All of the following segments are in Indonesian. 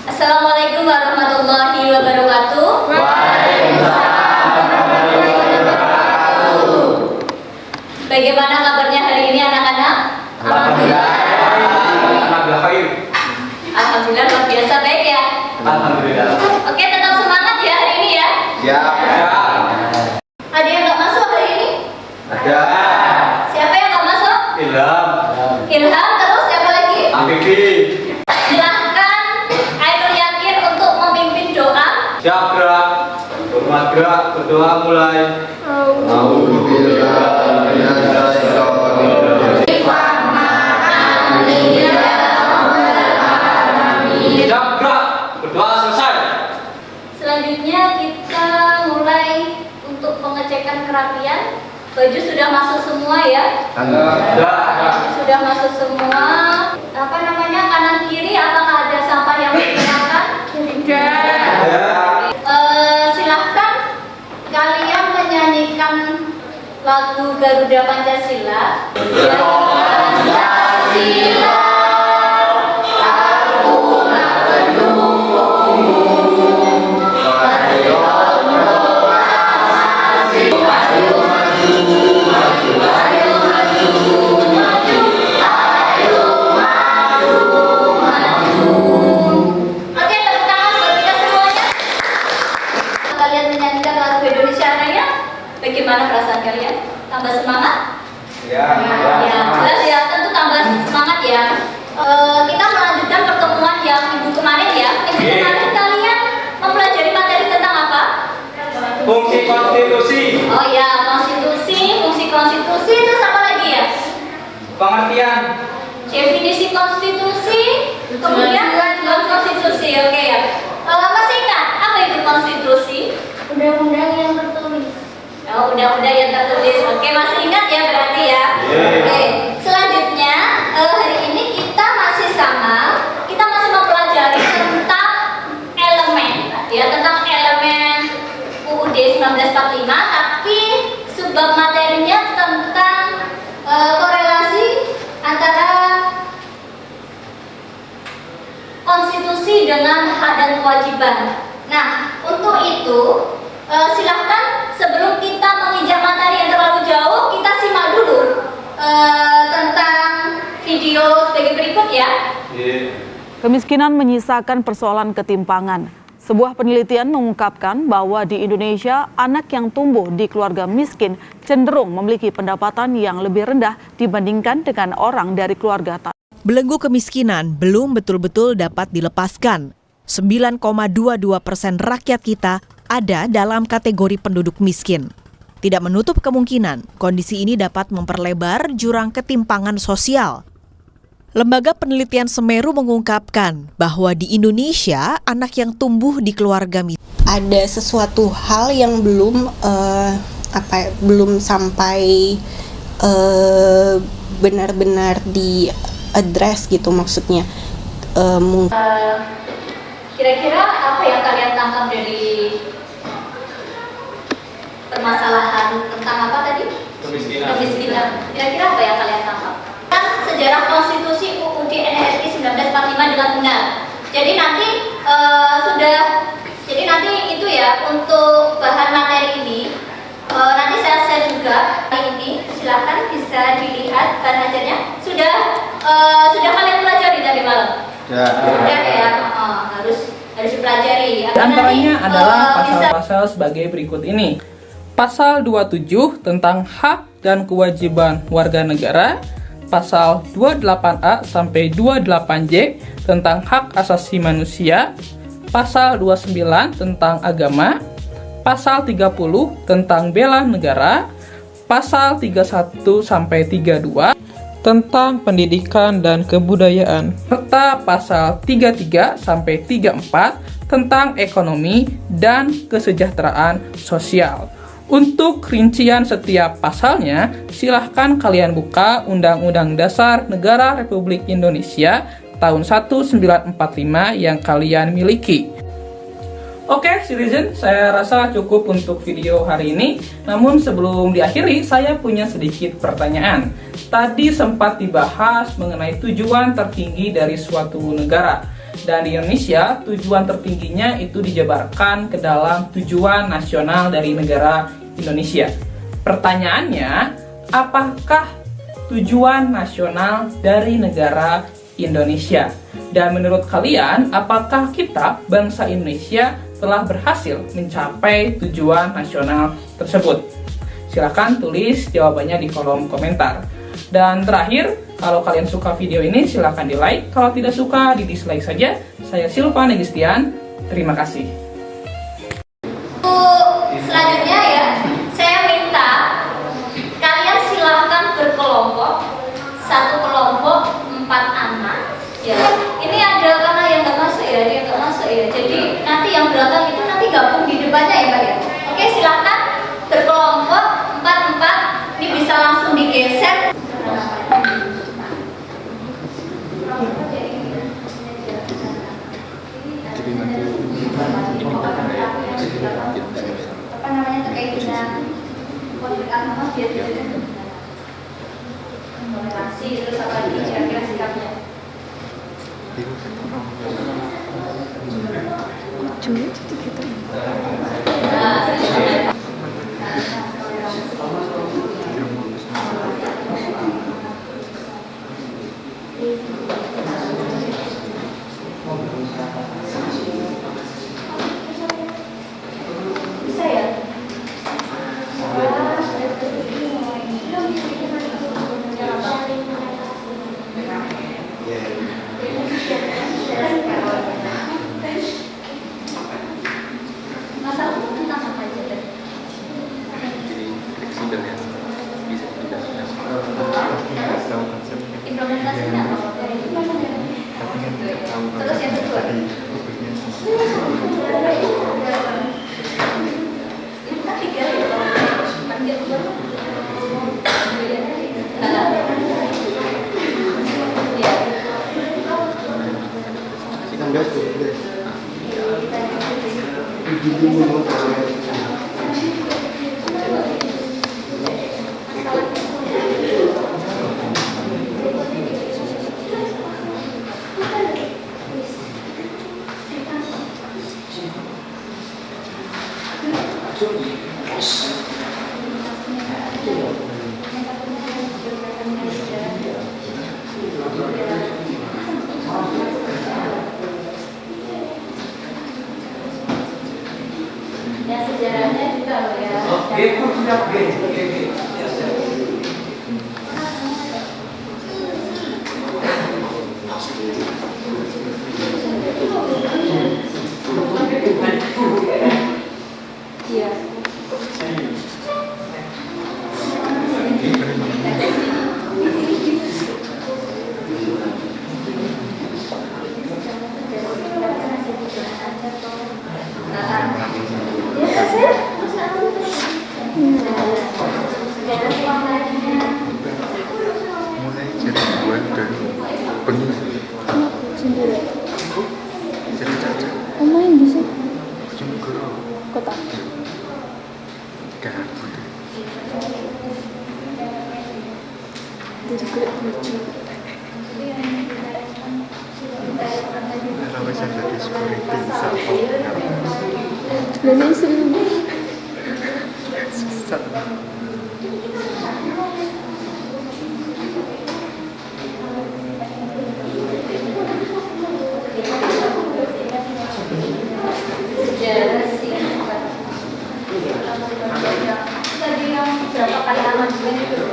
Assalamualaikum warahmatullahi wabarakatuh. Bagaimana kabarnya hari ini anak-anak? Alhamdulillah baik. Alhamdulillah luar biasa baik ya. Alhamdulillah. Oke, tetap semangat ya hari ini ya. Ya. Ada yang nggak masuk hari ini? Ada. Siapa yang nggak masuk? Ilham. Ilham, terus siapa lagi? Afifi. Silahkan Ainul Yakin untuk memimpin doa. Siap gerak. Hormat gerak. Berdoa mulai. Siap gerak. Berdoa selesai. Selanjutnya kita mulai untuk pengecekan kerapian. Baju sudah masuk semua ya? Sudah masuk semua. Apa namanya, kanan kiri apakah ada sampah yang digunakan? Tidak. Silahkan kalian menyanyikan lagu Garuda Pancasila. Pancasila. Bagaimana perasaan kalian? Tambah semangat? Ya. Jelas ya, tentu tambah semangat ya. Kita melanjutkan pertemuan yang minggu kemarin ya. Minggu kemarin kalian mempelajari materi tentang apa? Fungsi konstitusi. Oh ya, konstitusi, fungsi konstitusi, terus apa lagi ya? Pengertian. Definisi konstitusi, kemudian tujuan konstitusi, oke ya. Masih ingat apa itu konstitusi? Undang-undang yang tertulis. Oh, undang-undang yang tertulis. Oke, masih ingat ya berarti ya. Oke. Selanjutnya hari ini kita masih sama. Kita masih mempelajari tentang elemen, ya, tentang elemen UUD 1945. Tapi subbab materinya tentang korelasi antara konstitusi dengan hak dan kewajiban. Nah, untuk itu silahkan sebelum kita menginjak materi yang terlalu jauh, kita simak dulu tentang video sebagai berikut ya. Kemiskinan menyisakan persoalan ketimpangan. Sebuah penelitian mengungkapkan bahwa di Indonesia, anak yang tumbuh di keluarga miskin cenderung memiliki pendapatan yang lebih rendah dibandingkan dengan orang dari keluarga tak. Belenggu kemiskinan belum betul-betul dapat dilepaskan. 9,22% rakyat kita ada dalam kategori penduduk miskin. Tidak menutup kemungkinan kondisi ini dapat memperlebar jurang ketimpangan sosial. Lembaga Penelitian Semeru mengungkapkan bahwa di Indonesia anak yang tumbuh di keluarga miskin ada sesuatu hal yang belum sampai benar-benar di address gitu, maksudnya Kira-kira apa yang kalian tangkap dari permasalahan tentang apa tadi? Kemiskinan. Kira-kira apa yang kalian tangkap? Kan sejarah konstitusi UUD NRI 1945 dengan benar. Jadi nanti itu ya, untuk bahan materi ini nanti saya share juga ini. Silakan bisa dilihat bahan ajarnya. Sudah kalian pelajari tadi malam? Sudah ya. Harus dipelajari. Antaranya adalah pasal-pasal sebagai berikut ini. Pasal 27 tentang hak dan kewajiban warga negara, pasal 28A sampai 28J tentang hak asasi manusia, pasal 29 tentang agama, pasal 30 tentang bela negara, pasal 31 sampai 32 tentang pendidikan dan kebudayaan, serta pasal 33 sampai 34 tentang ekonomi dan kesejahteraan sosial. Untuk rincian setiap pasalnya, silahkan kalian buka Undang-Undang Dasar Negara Republik Indonesia tahun 1945 yang kalian miliki. Oke, citizen, saya rasa cukup untuk video hari ini. Namun sebelum diakhiri, saya punya sedikit pertanyaan. Tadi sempat dibahas mengenai tujuan tertinggi dari suatu negara. Dan di Indonesia, tujuan tertingginya itu dijabarkan ke dalam tujuan nasional dari negara Indonesia. Pertanyaannya, apakah tujuan nasional dari negara Indonesia? Dan menurut kalian, apakah kita, bangsa Indonesia, telah berhasil mencapai tujuan nasional tersebut? Silahkan tulis jawabannya di kolom komentar. Dan terakhir, kalau kalian suka video ini silahkan di like, kalau tidak suka di dislike saja. Saya Silvan Egistian, terima kasih. Selanjutnya ya, saya minta kalian silahkan berkelompok, satu kelompok 4 anak. Ya, ini ada karena yang nggak masuk ya, dia nggak masuk ya. Jadi nanti yang belakang itu nanti gabung di depannya ya Pak ya. Oke, silahkan berkelompok 4-4. Ini bisa langsung digeser. Apa namanya terkait dengan konflik agama biar toleransi, terus apa lagi kira-kira sikapnya? Bisa ya? Masalah tentang apa aja deh? Implementasinya apa? Terus yang kedua, ini kan 3 ya kalau panjang baru. Ya sejarahnya juga loh ya. Iya. Mulai jadi buat dan pengen jadi caca Main di sini. cuma guru Kota. kayak Jadi kulit lucu. kalau saya jadi security siapa Nenek seru. susah Sejarah sih. Tadi yang berapa kali amandemen itu?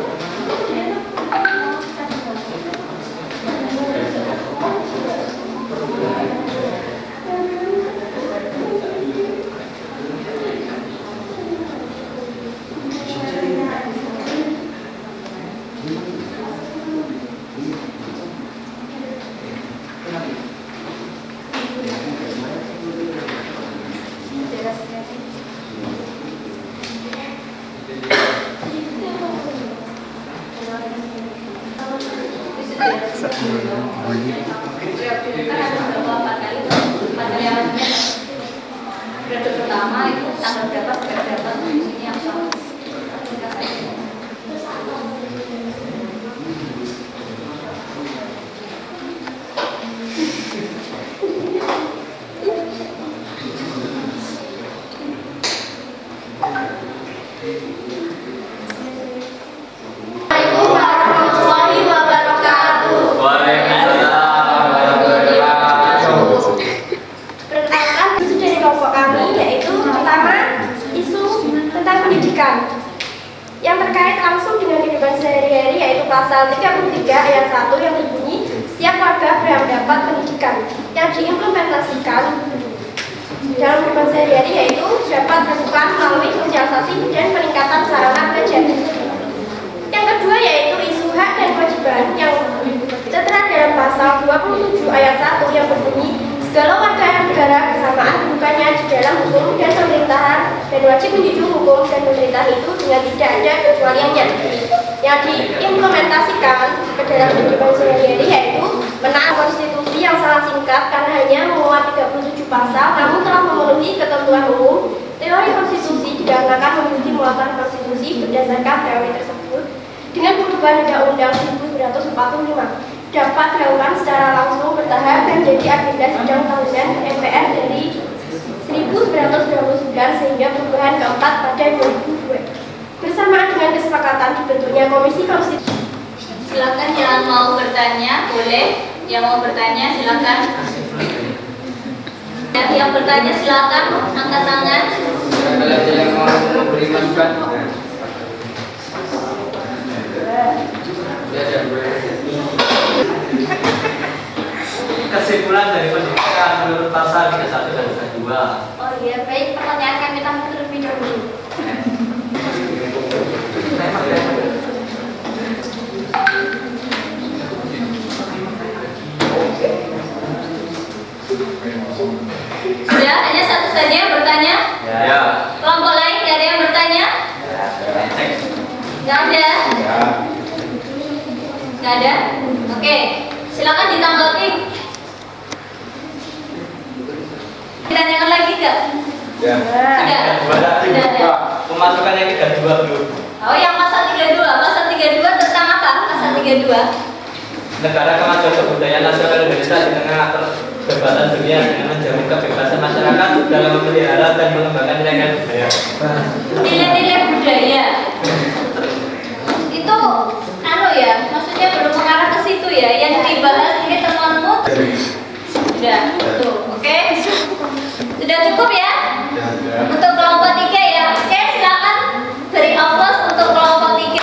Periode pertama itu tanggal berapa sampai berapa ini apa? diimplementasikan dalam kehidupan sehari-hari, yaitu dapat dilakukan melalui sosialisasi dan peningkatan sarana belajar. Yang kedua yaitu isu hak dan kewajiban yang tertera dalam pasal 27 ayat 1 yang berbunyi, segala warga negara bersamaan bukannya di dalam hukum dan pemerintahan dan wajib menjunjung hukum dan pemerintah itu dengan tidak ada kecualiannya. Yang diimplementasikan ke dalam kehidupan sehari-hari yaitu menaati konstitusi yang sangat singkat karena hanya memuat 37 pasal namun telah memenuhi ketentuan umum. Teori konstitusi dikarenakan mengikuti muatan konstitusi berdasarkan teori tersebut dengan perubahan Undang-Undang 1945 dapat dilakukan secara langsung bertahap dan menjadi agenda sidang tahunan MPR dari 1999 sehingga perubahan keempat pada 2002. Bersamaan dengan kesepakatan dibentuknya Komisi Konstitusi. Silakan yang mau bertanya, boleh. Yang mau bertanya silakan. Yang bertanya silakan angkat tangan. Ada yang mau memberi masukan? Kesimpulan dari pendidikan menurut pasal 31 dan 32. Oh iya, baik, pertanyaan kami tampil terlebih dahulu. Sudah, hanya satu saja yang bertanya? Ya. Kelompok lain tidak ada yang bertanya? Nggak ada? Nggak ada? Oke, silakan ditanggapi. Ditanyakan lagi nggak? Ya. Sudah? Sudah ada? Pemasukan yang 32 belum. Oh, yang pasal 32. Pasal 32 tentang apa? Pasal 32. Negara kemajuan kebudayaan nasional Indonesia di tengah keterbatasan dunia dengan menjamin kebebasan masyarakat dalam memelihara dan mengembangkan nilai budaya. Nilai-nilai budaya itu ya, maksudnya belum mengarah ke situ ya. Yang dibahas ini temanmu sudah, tuh, oke? Sudah cukup ya? Untuk kelompok 3 ya. Oke, silakan beri aplaus untuk kelompok 3.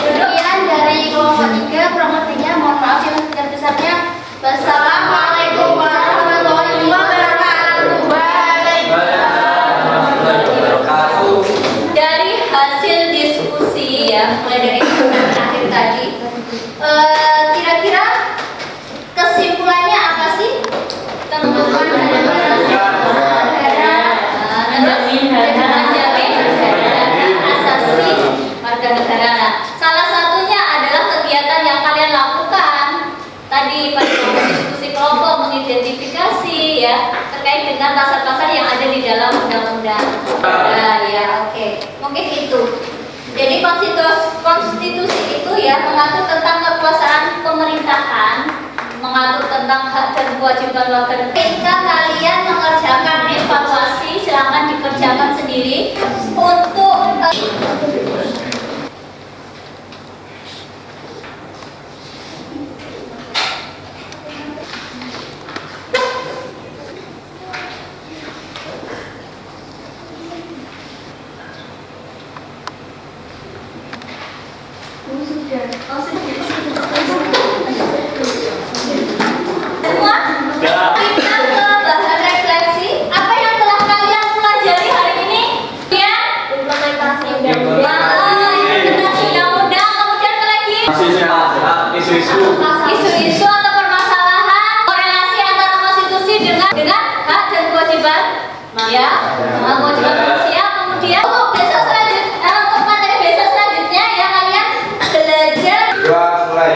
Sekian dari kelompok 3, kurang lebihnya mohon maaf yang sebesar-besarnya. Wassalamualaikum warahmatullahi wabarakatuh. Dari hasil diskusi ya, mulai dari akhir tadi, kira-kira kesimpulannya apa sih? Teman-teman asasi warga negara. Nah, salah satunya adalah kegiatan yang kalian lakukan tadi pada diskusi kelompok, mengidentifikasi ya terkait dengan pasal-pasal yang ada di dalam undang-undang. Nah, ya oke, mungkin itu. Jadi konstitusi itu ya mengatur tentang kekuasaan pemerintahan, mengatur tentang hak dan kewajiban warga negara. Ketika kalian mengerjakan evaluasi, silakan dikerjakan sendiri untuk semua kita ke bahan refleksi. Apa yang telah kalian pelajari hari ini? Ya, implementasi undang-undang. Kemudian apa lagi? Isu-isu atau permasalahan korelasi antara konstitusi dengan hak dan kewajiban ya, kewajiban manusia. Kemudian untuk besok selanjutnya, untuk materi besok selanjutnya ya kalian belajar. Mulai.